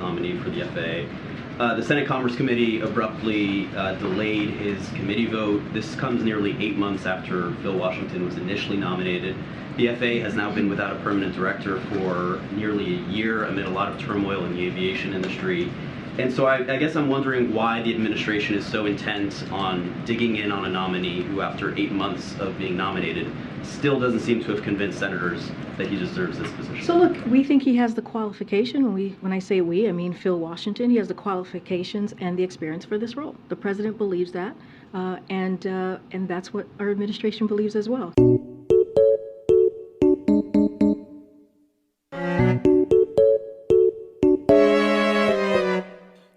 nominee for the FAA. The Senate Commerce Committee abruptly delayed his committee vote. This comes nearly 8 months after Phil Washington was initially nominated. The FAA has now been without a permanent director for nearly a year amid a lot of turmoil in the aviation industry. And so I guess I'm wondering why the administration is so intent on digging in on a nominee who, after 8 months of being nominated, still doesn't seem to have convinced senators that he deserves this position. So look, we think he has the qualification. When I say we, I mean Phil Washington. He has the qualifications and the experience for this role. The president believes that, and that's what our administration believes as well.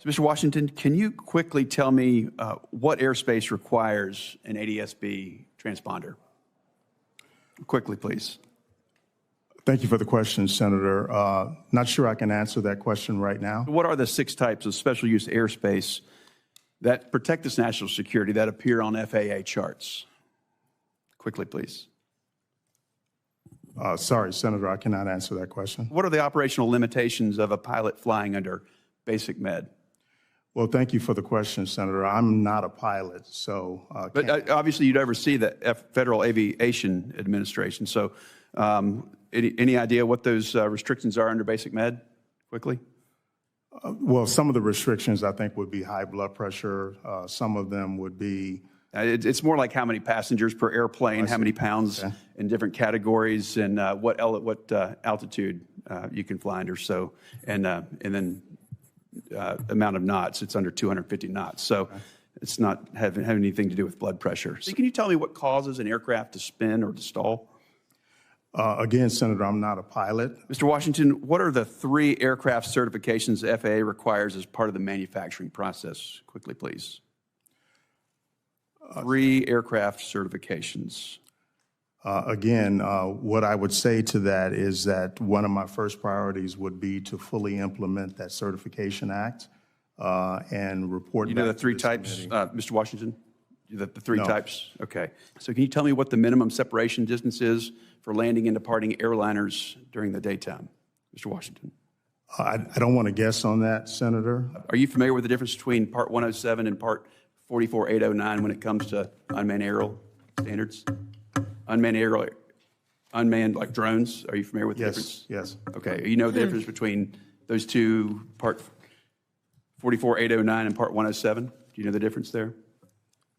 Mr. Washington, can you quickly tell me what airspace requires an ADS-B transponder? Quickly, please. Thank you for the question, Senator. Not sure I can answer that question right now. What are the 6 types of special use airspace that protect this national security that appear on FAA charts? Quickly, please. Sorry, Senator, I cannot answer that question. What are the operational limitations of a pilot flying under basic med? Well, thank you for the question, Senator. I'm not a pilot, so... But obviously you'd oversee the Federal Aviation Administration, so any idea what those restrictions are under basic med, quickly? Well, some of the restrictions, I think, would be high blood pressure. Some of them would be... It's more like how many passengers per airplane, how many pounds in different categories, and what altitude you can fly under, so, and then amount of knots. It's under 250 knots. So it's not having anything to do with blood pressure. So can you tell me what causes an aircraft to spin or to stall? Again, Senator, I'm not a pilot. Mr. Washington, what are the 3 aircraft certifications the FAA requires as part of the manufacturing process? Quickly, please. 3 aircraft certifications. Again, what I would say to that is that one of my first priorities would be to fully implement that Certification Act and report. You know the 3 types, Mr. Washington? The 3 types? Okay. So can you tell me what the minimum separation distance is for landing and departing airliners during the daytime, Mr. Washington? I don't want to guess on that, Senator. Are you familiar with the difference between Part 107 and Part 44809 when it comes to unmanned aerial standards? Unmanned like drones. Are you familiar with the difference? Yes. Okay. You know the difference between those 2, Part 44809 and Part 107? Do you know the difference there?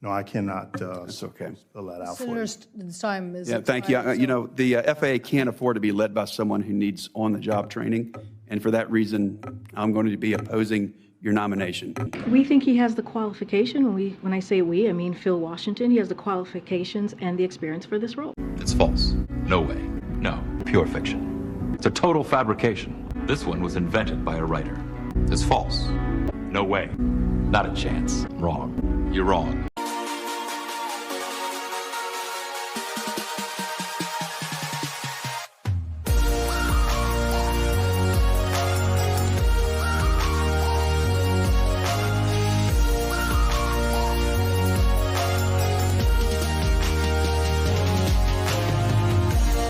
No, I cannot That's okay. spell that out Senator, for you. the time is... Yeah, thank you. You know, the FAA can't afford to be led by someone who needs on-the-job training, and for that reason, I'm going to be opposing your nomination. We think he has the qualification. When I say we, I mean Phil Washington. He has the qualifications and the experience for this role. It's false. No way. No. Pure fiction. It's a total fabrication. This one was invented by a writer. It's false. No way. Not a chance. Wrong. You're wrong.